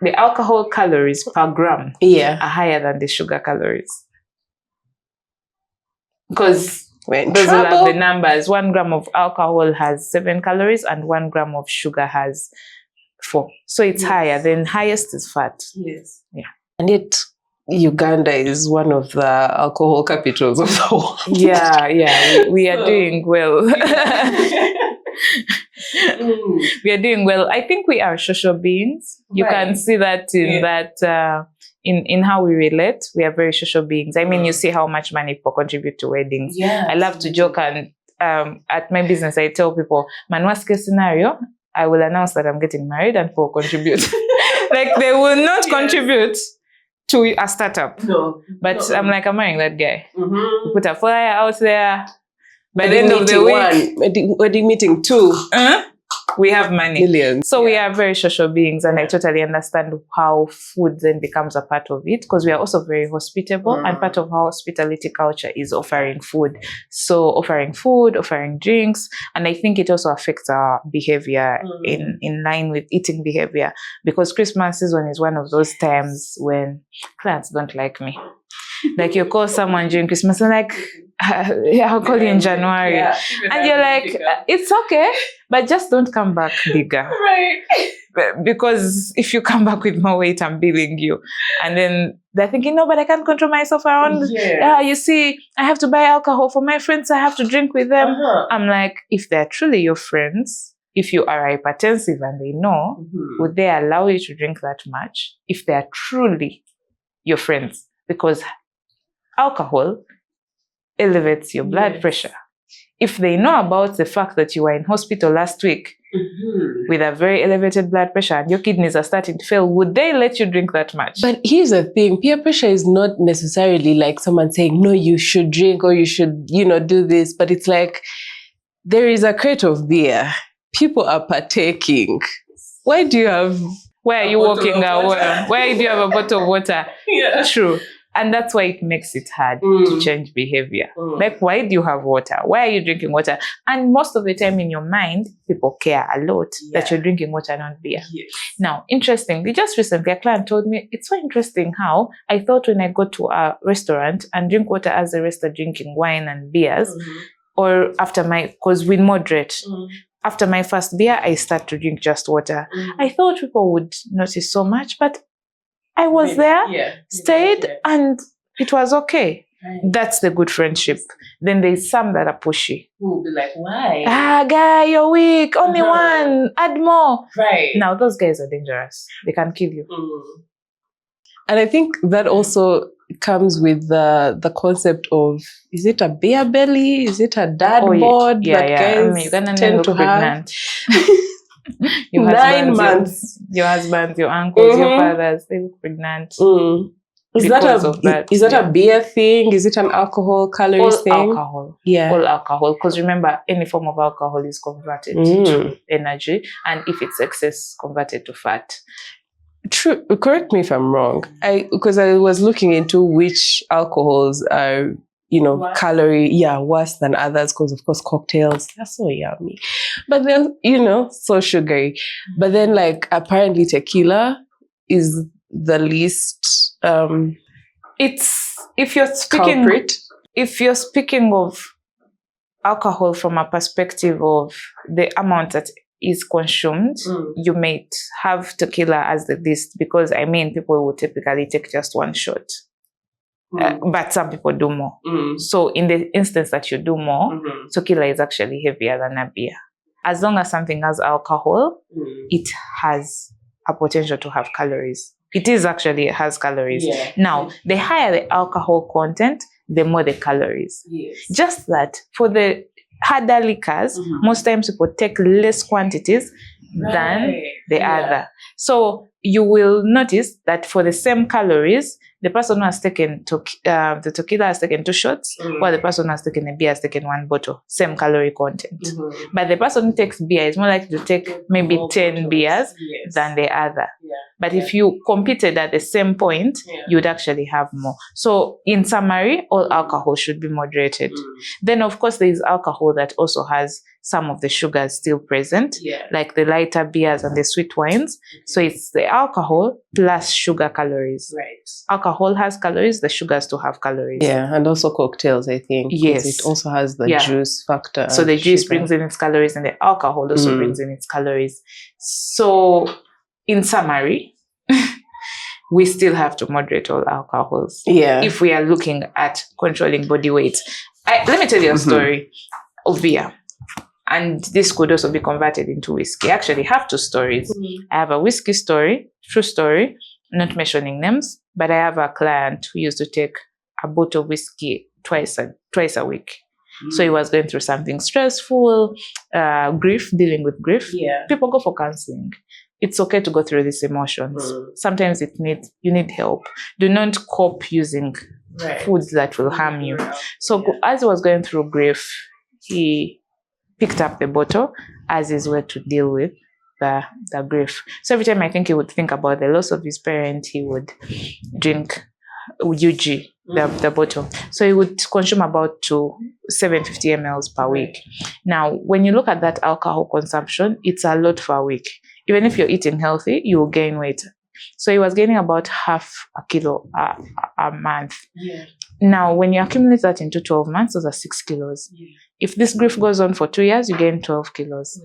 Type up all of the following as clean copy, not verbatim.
the alcohol calories per gram are higher than the sugar calories. Because those will have the numbers. 1 gram of alcohol has 7 calories and 1 gram of sugar has 4. So it's higher. Then highest is fat. Yes. Yeah. And yet Uganda is one of the alcohol capitals of the world. Yeah. We are doing well. We are doing well. I think we are social beings. You can see that in that in how we relate. We are very social beings. I mean, you see how much money people contribute to weddings. Yeah, I love to joke, and at my business I tell people, man, worst case scenario, I will announce that I'm getting married and people contribute. Like they will not contribute to a startup. No. But I'm like, I'm marrying that guy. Mm-hmm. We put a flyer out there. By the end of the week, wedding meeting 2. We have money. Millions. So we are very social beings, and I totally understand how food then becomes a part of it, because we are also very hospitable, and part of our hospitality culture is offering food. So offering food, offering drinks, and I think it also affects our behavior in line with eating behavior, because Christmas season is one of those times when clients don't like me. Like you call someone during Christmas and like, I'll call you in January. Yeah, and you're like, it's okay, but just don't come back bigger. Right. Because if you come back with more weight, I'm billing you. And then they're thinking, no, but I can't control myself around. Yeah, you see, I have to buy alcohol for my friends. I have to drink with them. I'm like, if they're truly your friends, if you are hypertensive and they know, would they allow you to drink that much? If they're truly your friends? Because alcohol elevates your blood pressure. If they know about the fact that you were in hospital last week with a very elevated blood pressure and your kidneys are starting to fail, would they let you drink that much? But here's the thing, peer pressure is not necessarily like someone saying, no, you should drink or you should, do this. But it's like, there is a crate of beer. People are partaking. Why do you have... Why are you walking away? Why do you have a bottle of water? Yeah. True. And that's why it makes it hard to change behavior. Like, why do you have water? Why are you drinking water? And most of the time in your mind, people care a lot that you're drinking water, not beer. Yes. Now, interestingly, just recently, a client told me, it's so interesting how I thought when I go to a restaurant and drink water as the rest are drinking wine and beers, or after because we moderate. After my first beer, I start to drink just water. I thought people would notice so much, but I was there, stayed, and it was okay. Right. That's the good friendship. Then there's some that are pushy. Who be like, why? Guy, you're weak. Only one. Add more. Right. Now, those guys are dangerous. They can kill you. And I think that also comes with the concept of, is it a beer belly? Is it a dad bod that guys tend to have? Your 9 months. Your husbands, your uncles, your fathers, they look pregnant. Is that a beer thing? Is it an alcohol calories thing? All alcohol. Yeah. All alcohol. Because remember, any form of alcohol is converted to energy. And if it's excess, converted to fat. True. Correct me if I'm wrong. Because I was looking into which alcohols are, calorie, worse than others, because of course cocktails, they're so yummy. But they're, so sugary. But then apparently tequila is the least it's if you're speaking culprit. If you're speaking of alcohol from a perspective of the amount that is consumed, you might have tequila as the least, because people would typically take just one shot. But some people do more. So in the instance that you do more, tequila is actually heavier than a beer. As long as something has alcohol, it has a potential to have calories. It has calories. Yeah. Now, the higher the alcohol content, the more the calories. Yes. Just that for the harder liquors, most times people take less quantities than the other. So you will notice that for the same calories, the person who has taken the tequila has taken 2 shots, while the person who has taken a beer has taken 1 bottle, same calorie content. But the person who takes beer is more likely to take maybe 10 beers than the other. But if you competed at the same point, you would actually have more. So in summary, all alcohol should be moderated. Then of course there is alcohol that also has some of the sugars still present, like the lighter beers and the sweet wines. So it's the alcohol plus sugar calories. Alcohol has calories, the sugars to have calories. Yeah, and also cocktails, I think. Yes. It also has the juice factor. So the juice brings in its calories and the alcohol also brings in its calories. So in summary, we still have to moderate all alcohols. If we are looking at controlling body weight. Let me tell you a story of beer. And this could also be converted into whiskey. I actually have 2 stories. I have a whiskey story, true story, not mentioning names, but I have a client who used to take a bottle of whiskey twice a week. So he was going through something stressful, grief, dealing with grief. People go for counseling. It's okay to go through these emotions. Sometimes you need help. Do not cope using foods that will harm you. So as he was going through grief, he picked up the bottle as his way to deal with the grief. So every time I think he would think about the loss of his parent, he would drink UG, the bottle. So he would consume about 750 ml per week. Now, when you look at that alcohol consumption, it's a lot for a week. Even if you're eating healthy, you will gain weight. So he was gaining about half a kilo a month. Now, when you accumulate that into 12 months, those are 6 kilos. If this grief goes on for 2 years, you gain 12 kilos.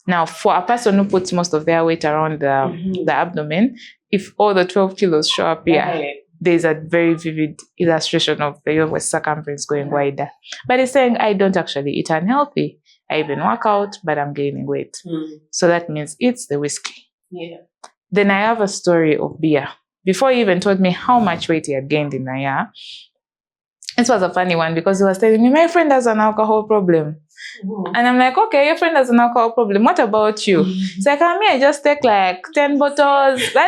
Now, for a person who puts most of their weight around the abdomen, if all the 12 kilos show up here, there's a very vivid illustration of the circumference going wider. But he's saying, I don't actually eat unhealthy. I even work out, but I'm gaining weight. So that means it's the whiskey. Then I have a story of beer. Before he even told me how much weight he had gained in a year, it was a funny one because he was telling me, my friend has an alcohol problem. And I'm like, okay, your friend has an alcohol problem. What about you? It's like, I just take like 10 bottles. But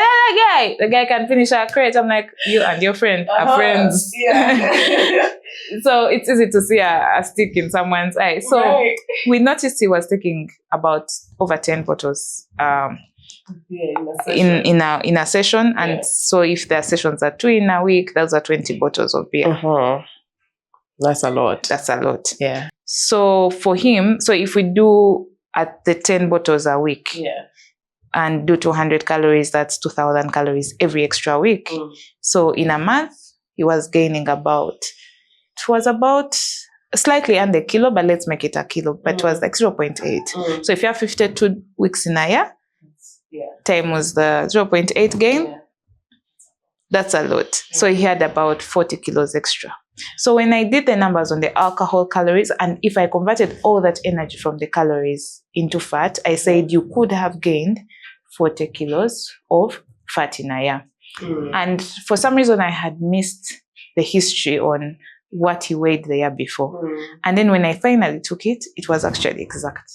the guy can finish a crate. I'm like, you and your friend are friends. So it's easy to see a stick in someone's eye. So we noticed he was taking about over 10 bottles in a session. And so if there are sessions are 2 in a week, those are 20 bottles of beer. That's a lot. That's a lot. So for him, so if we do at the 10 bottles a week and do 200 calories, that's 2,000 calories every extra week. So in a month, he was gaining about slightly under a kilo, but let's make it a kilo. But it was like 0.8. So if you have 52 weeks in a year, times the 0.8 gain, that's a lot. So he had about 40 kilos extra. So when I did the numbers on the alcohol calories, and if I converted all that energy from the calories into fat, I said you could have gained 40 kilos of fat in a year. And for some reason, I had missed the history on what he weighed the year before. And then when I finally took it, it was actually exact.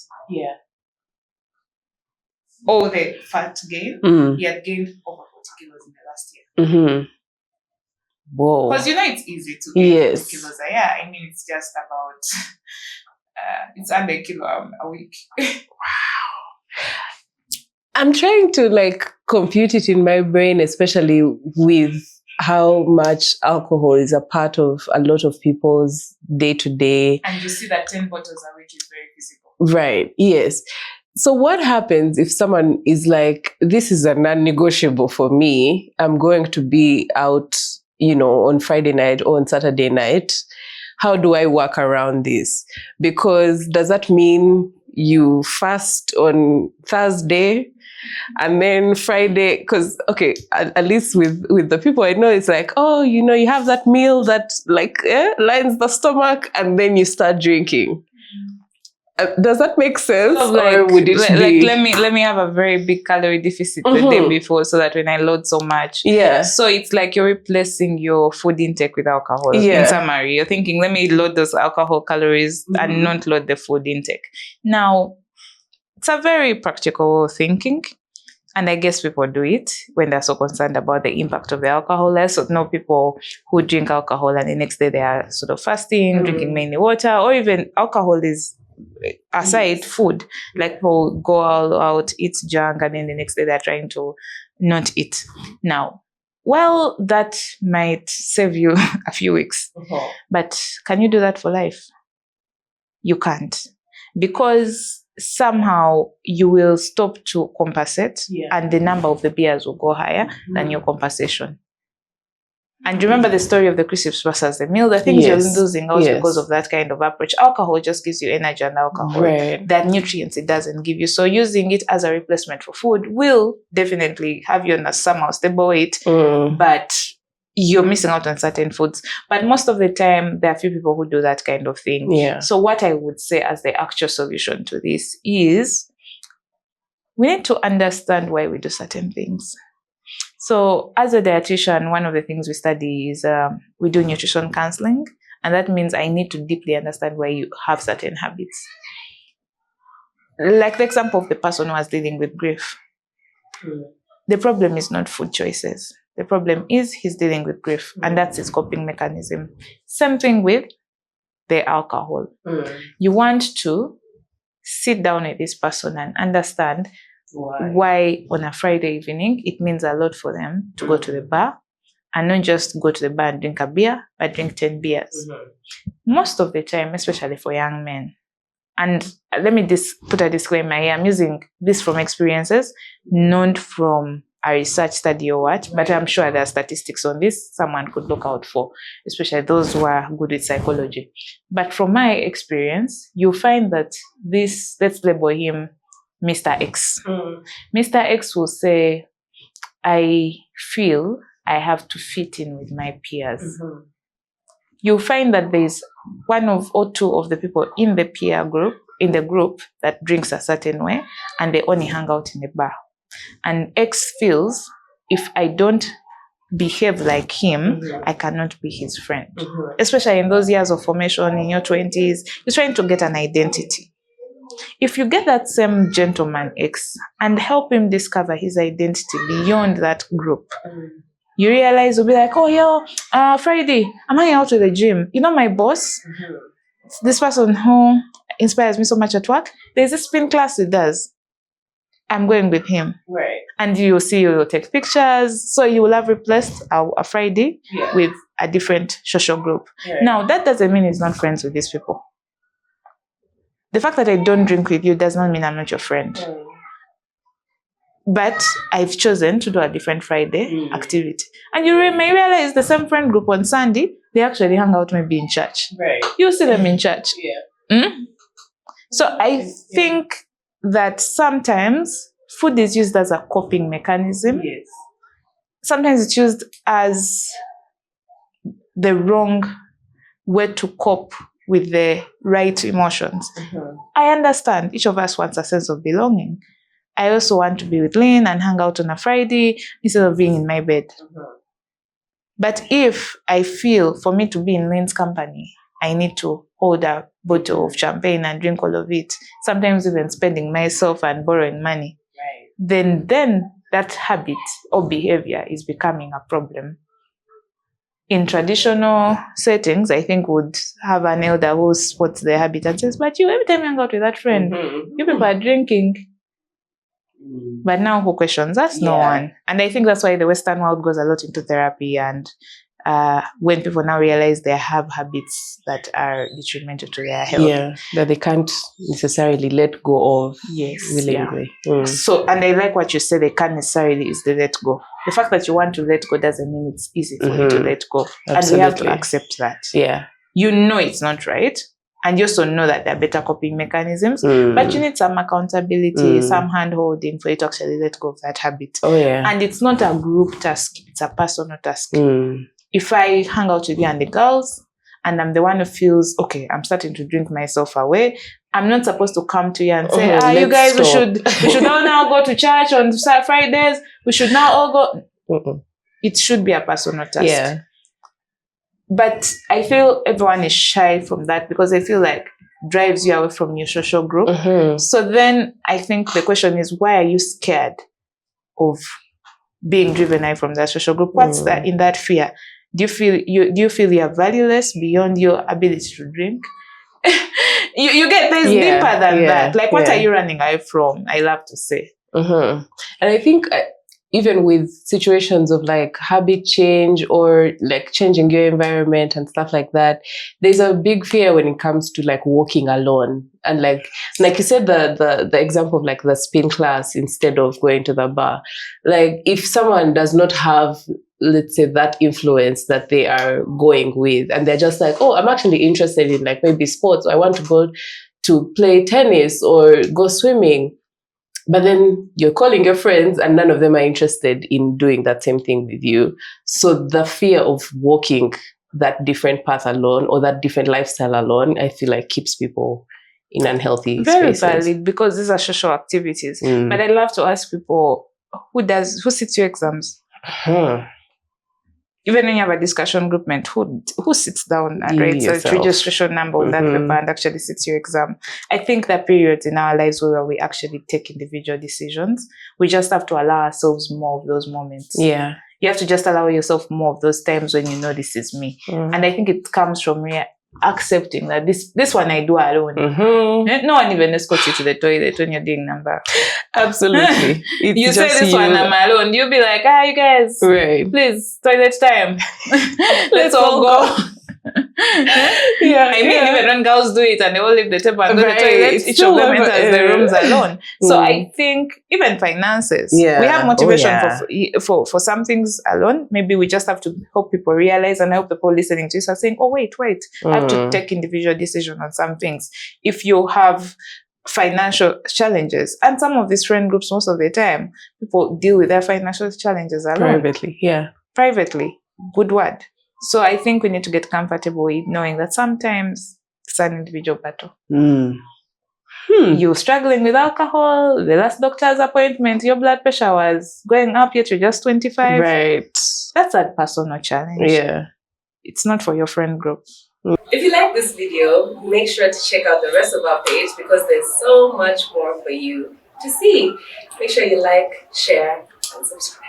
All the fat gain, he had gained over 40 kilos in the last year. Whoa. Because it's easy to gain 40 kilos a year. I mean, it's just about, it's under a kilo a week. Wow. I'm trying to compute it in my brain, especially with how much alcohol is a part of a lot of people's day-to-day. And you see that 10 bottles a week is very visible. Right, yes. So what happens if someone is like, this is a non-negotiable for me, I'm going to be out, on Friday night or on Saturday night. How do I work around this? Because does that mean you fast on Thursday and then Friday? Because, at least with the people I know, it's like, you have that meal that lines the stomach and then you start drinking. Does that make sense? Or would it be... let me have a very big calorie deficit the day before so that when I load so much. So it's like you're replacing your food intake with alcohol. In summary, you're thinking, let me load those alcohol calories and not load the food intake. Now, it's a very practical thinking. And I guess people do it when they're so concerned about the impact of the alcohol. I also know people who drink alcohol and the next day they are sort of fasting, drinking mainly water, or even alcohol is aside food. Like people go all out, eat junk, and then the next day they're trying to not eat. Now, well, that might save you a few weeks. But can you do that for life? You can't. Because somehow you will stop to compensate and the number of the beers will go higher than your compensation. And remember the story of the crisps versus the meal, the things you're losing out because of that kind of approach. Alcohol just gives you energy and alcohol. That nutrients it doesn't give you. So using it as a replacement for food will definitely have you on a somehow stable weight, but you're missing out on certain foods. But most of the time, there are few people who do that kind of thing. So what I would say as the actual solution to this is we need to understand why we do certain things. So as a dietitian, one of the things we study is we do nutrition counseling. And that means I need to deeply understand why you have certain habits. Like the example of the person who was dealing with grief. The problem is not food choices. The problem is he's dealing with grief, and that's his coping mechanism. Same thing with the alcohol. You want to sit down with this person and understand why on a Friday evening it means a lot for them to go to the bar, and not just go to the bar and drink a beer, but drink 10 beers. Most of the time, especially for young men, and let me put a disclaimer here, I'm using this from experiences, not from a research study or what, but I'm sure there are statistics on this someone could look out for, especially those who are good with psychology. But from my experience, you find that this, let's label him Mr. X. Mr. X will say, I feel I have to fit in with my peers. You'll find that there's one of or two of the people in the peer group, in the group, that drinks a certain way, and they only hang out in the bar. And X feels, if I don't behave like him, I cannot be his friend. Especially in those years of formation, in your 20s, you're trying to get an identity. If you get that same gentleman X and help him discover his identity beyond that group, you realize you'll be like, oh, yo, Friday, I'm hanging out to the gym. You know my boss? This person who inspires me so much at work, there's a spin class he does. I'm going with him. And you'll see, you'll take pictures. So you will have replaced a Friday with a different social group. Now, that doesn't mean he's not friends with these people. The fact that I don't drink with you does not mean I'm not your friend. But I've chosen to do a different Friday activity. And you may realize the same friend group on Sunday, they actually hang out maybe in church. You see them in church. So I think that sometimes food is used as a coping mechanism. Sometimes it's used as the wrong way to cope with the right emotions. I understand each of us wants a sense of belonging. I also want to be with Lynn and hang out on a Friday instead of being in my bed. But if I feel for me to be in Lynn's company, I need to hold a bottle of champagne and drink all of it, sometimes even spending myself and borrowing money, then that habit or behavior is becoming a problem. In traditional settings, I think would have an elder who spots the habit and says, but you, every time you hang out with that friend, you people are drinking. But now who questions us? No one. And I think that's why the Western world goes a lot into therapy, and when people now realize they have habits that are detrimental to their health. That they can't necessarily let go of willingly. So, and I like what you said, they can't necessarily is the let go. The fact that you want to let go doesn't mean it's easy for you to let go. Absolutely. And we have to accept that. You know it's not right. And you also know that there are better coping mechanisms, but you need some accountability, some hand-holding for you to actually let go of that habit. And it's not a group task, it's a personal task. If I hang out with you and the girls, and I'm the one who feels, okay, I'm starting to drink myself away, I'm not supposed to come to you and say, you guys, we should all now go to church on Fridays, we should now all go. It should be a personal task. But I feel everyone is shy from that because I feel like drives you away from your social group. So then I think the question is, why are you scared of being driven away from that social group? What's that in that fear? Do you feel you are valueless beyond your ability to drink? you get this deeper than that. Like, what are you running away from? I love to say. And I think even with situations of like habit change or like changing your environment and stuff like that, there's a big fear when it comes to like walking alone. And like you said, the example of like the spin class instead of going to the bar. Like if someone does not have, let's say, that influence that they are going with, and they're just like, oh, I'm actually interested in like maybe sports, or I want to go to play tennis or go swimming. But then you're calling your friends and none of them are interested in doing that same thing with you. So the fear of walking that different path alone or that different lifestyle alone, I feel like keeps people in unhealthy spaces. Very valid, because these are social activities. But I love to ask people, who sits your exams? Even when you have a discussion group, who sits down and writes a registration number on that paper and actually sits your exam? I think that periods in our lives where we actually take individual decisions, we just have to allow ourselves more of those moments. Yeah. You have to just allow yourself more of those times when you know this is me. And I think it comes from accepting that this one I do alone. No one even escorts you to the toilet when you're doing number. Absolutely. You say this one I'm alone, you'll be like, you guys, please, toilet time. Let's all go. I mean, even when girls do it and they all leave the table and go to the toilet, each of them enters the rooms alone. So I think even finances, we have motivation for some things alone. Maybe we just have to help people realize, and I hope the people listening to this are saying, oh, wait, I have to take individual decision on some things. If you have financial challenges, and some of these friend groups, most of the time, people deal with their financial challenges alone. Privately. Good word. So I think we need to get comfortable with knowing that sometimes it's an individual battle. You're struggling with alcohol, the last doctor's appointment, your blood pressure was going up, yet you're just 25. That's a personal challenge. It's not for your friend group. If you like this video, make sure to check out the rest of our page, because there's so much more for you to see. Make sure you like, share, and subscribe.